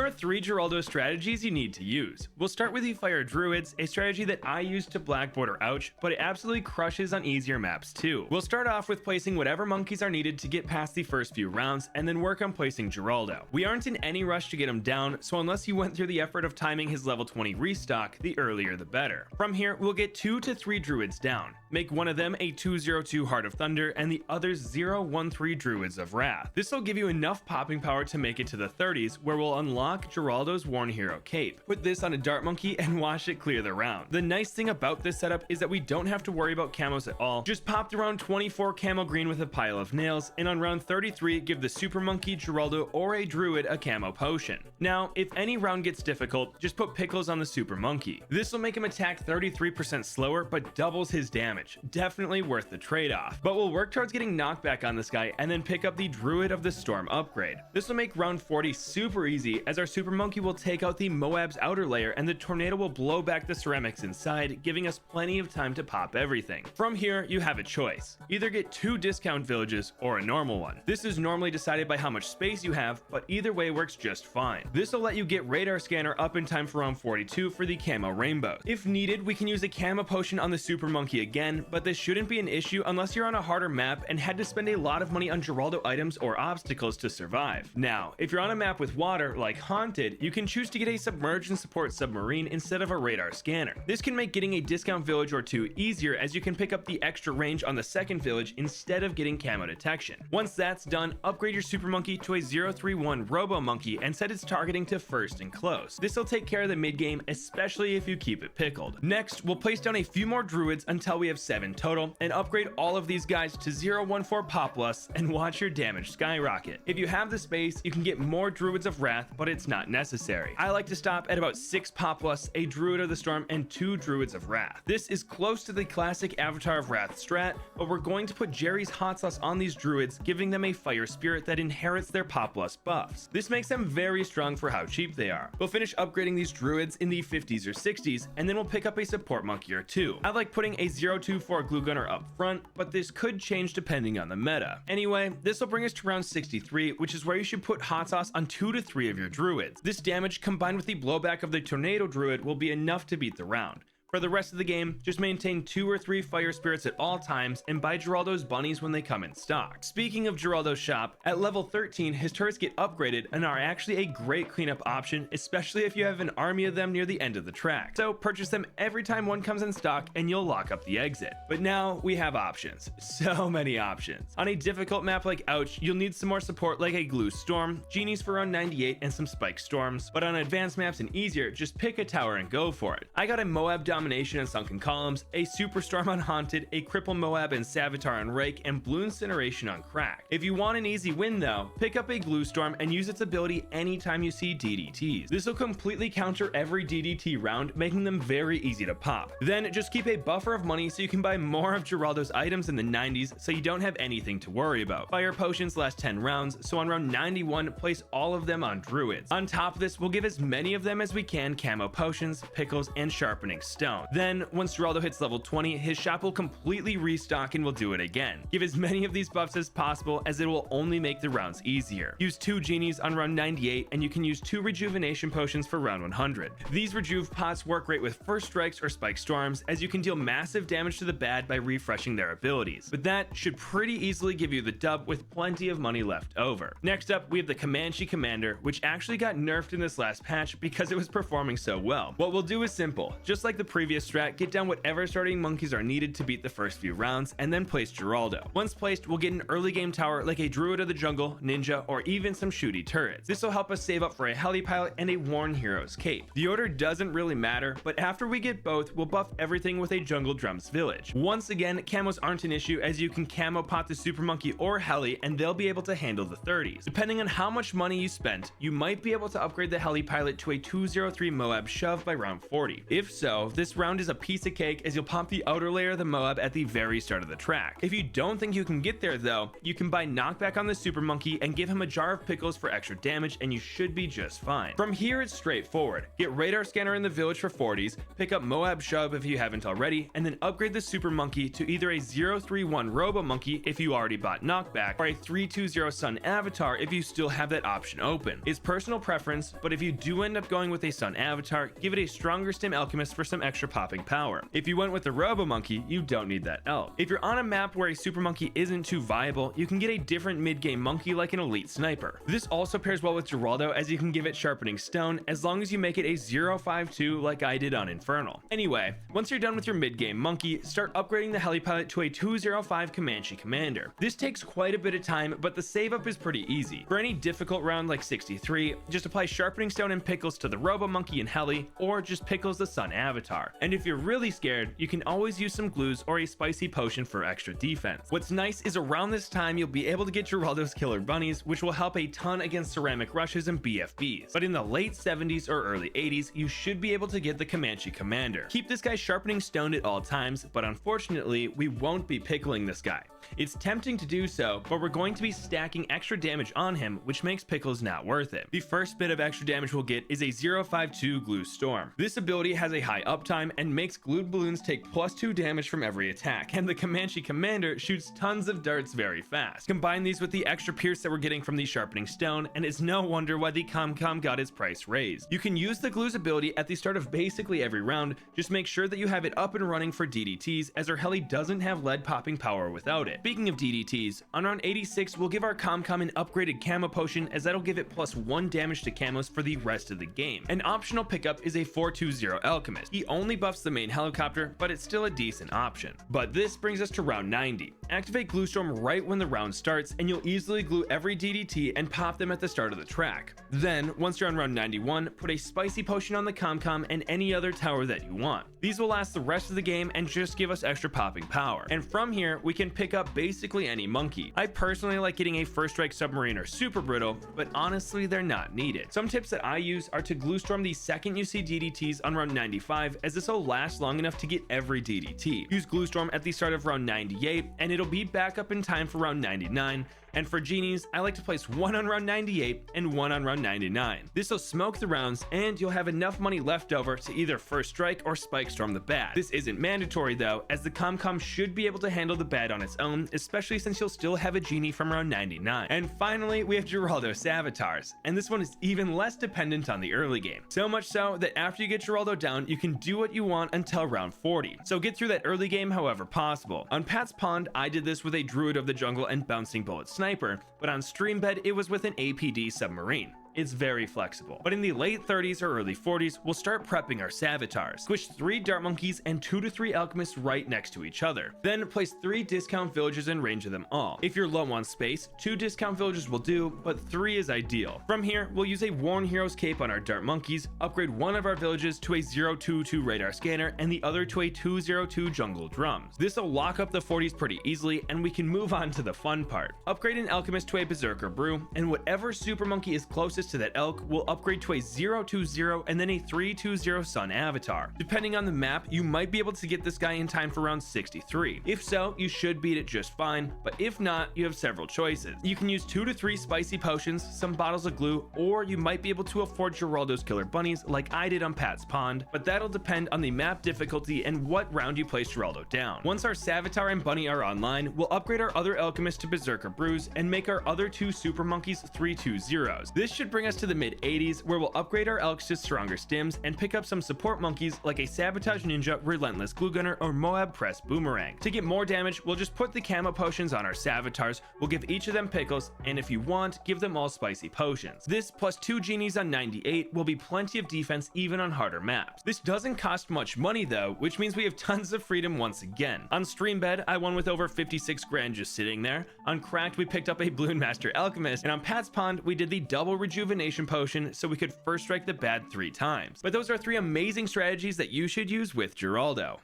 Here are 3 Geraldo strategies you need to use. We'll start with the Fire Druids, a strategy that I use to black border ouch, but it absolutely crushes on easier maps too. We'll start off with placing whatever monkeys are needed to get past the first few rounds, and then work on placing Geraldo. We aren't in any rush to get him down, so unless you went through the effort of timing his level 20 restock, the earlier the better. From here, we'll get 2 to 3 Druids down. Make one of them a 202 Heart of Thunder and the others 013 Druids of Wrath. This will give you enough popping power to make it to the 30s, where we'll unlock Geraldo's Worn Hero Cape. Put this on a Dart Monkey and watch it clear the round. The nice thing about this setup is that we don't have to worry about camos at all. Just pop to round 24 camo green with a pile of nails, and on round 33 give the Super Monkey, Geraldo, or a Druid a camo potion. Now, if any round gets difficult, just put pickles on the Super Monkey. This will make him attack 33% slower, but doubles his damage. Definitely worth the trade-off. But we'll work towards getting knockback on this guy and then pick up the Druid of the Storm upgrade. This will make round 40 super easy, as our Super Monkey will take out the Moab's outer layer and the tornado will blow back the ceramics inside, giving us plenty of time to pop everything. From here, you have a choice. Either get 2 discount villages or a normal one. This is normally decided by how much space you have, but either way works just fine. This will let you get Radar Scanner up in time for round 42 for the camo rainbow. If needed, we can use a camo potion on the Super Monkey again, but this shouldn't be an issue unless you're on a harder map and had to spend a lot of money on Geraldo items or obstacles to survive. Now, if you're on a map with water, like Haunted, you can choose to get a Submerge and Support Submarine instead of a Radar Scanner. This can make getting a discount village or 2 easier, as you can pick up the extra range on the second village instead of getting camo detection. Once that's done, upgrade your Super Monkey to a 031 Robo Monkey and set its targeting to first and close. This will take care of the mid game, especially if you keep it pickled. Next, we'll place down a few more Druids until we have 7 total, and upgrade all of these guys to 014 Populus and watch your damage skyrocket. If you have the space, you can get more Druids of Wrath, but it's not necessary. I like to stop at about 6 Populus, a Druid of the Storm, and 2 Druids of Wrath. This is close to the classic Avatar of Wrath strat, but we're going to put Jerry's hot sauce on these Druids, giving them a fire spirit that inherits their Populus buffs. This makes them very strong for how cheap they are. We'll finish upgrading these Druids in the 50s or 60s, and then we'll pick up a support monkey or 2. I like putting a 024 Glue Gunner up front, but this could change depending on the meta. Anyway, this will bring us to round 63, which is where you should put hot sauce on 2 to 3 of your Druids. This damage combined with the blowback of the Tornado Druid will be enough to beat the round. For the rest of the game, just maintain 2 or 3 fire spirits at all times and buy Geraldo's bunnies when they come in stock. Speaking of Geraldo's shop, at level 13 his turrets get upgraded and are actually a great cleanup option, especially if you have an army of them near the end of the track. So purchase them every time one comes in stock and you'll lock up the exit. But now we have options. So many options. On a difficult map like Ouch, you'll need some more support like a Glue Storm, Genies for round 98, and some Spike Storms. But on advanced maps and easier, just pick a tower and go for it. I got a Moab Domination and Sunken Columns, a Superstorm on Haunted, a Cripple Moab and Savitar on Rake, and Blue Incineration on Crack. If you want an easy win though, pick up a Glue Storm and use its ability anytime you see DDTs. This will completely counter every DDT round, making them very easy to pop. Then just keep a buffer of money so you can buy more of Geraldo's items in the 90s so you don't have anything to worry about. Fire potions last 10 rounds, so on round 91, place all of them on Druids. On top of this, we'll give as many of them as we can camo potions, pickles, and sharpening stone. Then, once Geraldo hits level 20, his shop will completely restock and will do it again. Give as many of these buffs as possible, as it will only make the rounds easier. Use 2 Genies on round 98, and you can use 2 Rejuvenation Potions for round 100. These Rejuve pots work great with First Strikes or Spike Storms, as you can deal massive damage to the bad by refreshing their abilities. But that should pretty easily give you the dub with plenty of money left over. Next up, we have the Comanche Commander, which actually got nerfed in this last patch because it was performing so well. What we'll do is simple. Just like the previous strat, get down whatever starting monkeys are needed to beat the first few rounds, and then place Geraldo. Once placed, we'll get an early game tower like a Druid of the Jungle, Ninja, or even some shooty turrets. This will help us save up for a heli pilot and a Worn Hero's Cape. The order doesn't really matter, but after we get both, we'll buff everything with a Jungle Drums Village. Once again, camos aren't an issue, as you can camo pot the Super Monkey or heli and they'll be able to handle the 30s. Depending on how much money you spent, you might be able to upgrade the heli pilot to a 203 Moab Shove by round 40. If so, this this round is a piece of cake as you'll pop the outer layer of the Moab at the very start of the track. If you don't think you can get there though, you can buy knockback on the super monkey and give him a jar of pickles for extra damage and you should be just fine. From here it's straightforward. Get radar scanner in the village for 40s, pick up Moab shove if you haven't already, and then upgrade the super monkey to either a 031 robo monkey if you already bought knockback, or a 320 sun avatar if you still have that option open. It's personal preference, but if you do end up going with a sun avatar, give it a stronger stim alchemist for some extra popping power. If you went with the robo monkey, you don't need that elk. If you're on a map where a super monkey isn't too viable, you can get a different mid-game monkey like an elite sniper. This also pairs well with Geraldo as you can give it sharpening stone as long as you make it a 052 like I did on Infernal. Anyway, once you're done with your mid-game monkey, start upgrading the heli pilot to a 205 Comanche Commander. This takes quite a bit of time, but the save up is pretty easy. For any difficult round like 63, just apply sharpening stone and pickles to the robo monkey and heli, or just pickles the sun avatar. And if you're really scared, you can always use some glues or a spicy potion for extra defense. What's nice is around this time you'll be able to get Geraldo's killer bunnies, which will help a ton against ceramic rushes and BFBs. But in the late 70s or early 80s, you should be able to get the Comanche Commander. Keep this guy sharpening stoned at all times, but unfortunately we won't be pickling this guy. It's tempting to do so, but we're going to be stacking extra damage on him, which makes pickles not worth it. The first bit of extra damage we'll get is a 052 glue storm. This ability has a high uptime and makes glued balloons take +2 damage from every attack, and the Comanche Commander shoots tons of darts very fast. Combine these with the extra pierce that we're getting from the sharpening stone, and it's no wonder why the ComCom got its price raised. You can use the glues ability at the start of basically every round, just make sure that you have it up and running for DDTs, as our heli doesn't have lead popping power without it. Speaking of DDTs, on round 86 we'll give our ComCom an upgraded camo potion, as that'll give it +1 damage to camos for the rest of the game. An optional pickup is a 420 alchemist. He only buffs the main helicopter, but it's still a decent option. But this brings us to round 90. Activate glue storm right when the round starts and you'll easily glue every DDT and pop them at the start of the track. Then once you're on round 91, put a spicy potion on the ComCom and any other tower that you want. These will last the rest of the game and just give us extra popping power. And from here we can pick up basically any monkey. I personally like getting a first strike submarine or super brittle, but honestly they're not needed. Some tips that I use are to glue storm the second you see DDTs on round 95, as this will last long enough to get every DDT. Use glue storm at the start of round 98 and it'll be back up in time for round 99. And for genies, I like to place one on round 98 and one on round 99. This will smoke the rounds and you'll have enough money left over to either first strike or spike storm the bad. This isn't mandatory though, as the ComCom should be able to handle the bad on its own, especially since you'll still have a genie from round 99. And finally, we have Geraldo's avatars, and this one is even less dependent on the early game. So much so that after you get Geraldo down, you can do what you want until round 40. So get through that early game however possible. On Pat's Pond, I did this with a Druid of the Jungle and Bouncing Bullet Sniper, but on Streambed it was with an APD submarine. It's very flexible. But in the late 30s or early 40s, we'll start prepping our Savatars. Squish 3 Dart Monkeys and 2 to 3 Alchemists right next to each other. Then place 3 discount villages in range of them all. If you're low on space, 2 discount villages will do, but 3 is ideal. From here, we'll use a Worn Hero's Cape on our Dart Monkeys, upgrade one of our villages to a 022 radar scanner and the other to a 202 jungle drums. This will lock up the 40s pretty easily and we can move on to the fun part. Upgrade an Alchemist to a Berserker Brew, and whatever Super Monkey is closest to that elk will upgrade to a 020 and then a 320 sun avatar. Depending on the map, you might be able to get this guy in time for round 63. If so, you should beat it just fine, but if not, you have several choices. You can use 2 to 3 spicy potions, some bottles of glue, or you might be able to afford Geraldo's killer bunnies like I did on Pat's Pond, but that'll depend on the map difficulty and what round you place Geraldo down. Once our Savitar and Bunny are online, we'll upgrade our other Alchemist to Berserker Brews and make our other 2 Super Monkeys 320s. This should bring us to the mid 80s, where we'll upgrade our Elks to stronger stims and pick up some support monkeys like a Sabotage Ninja, Relentless Glue Gunner, or Moab Press Boomerang. To get more damage, we'll just put the camo potions on our Savatars, we'll give each of them pickles, and if you want, give them all spicy potions. This plus 2 genies on 98 will be plenty of defense even on harder maps. This doesn't cost much money though, which means we have tons of freedom once again. On Streambed, I won with over 56 grand just sitting there. On Cracked, we picked up a Bloon Master Alchemist, and on Pat's Pond, we did the double rejuvenation potion so we could first strike the bad 3 times. But those are 3 amazing strategies that you should use with Geraldo.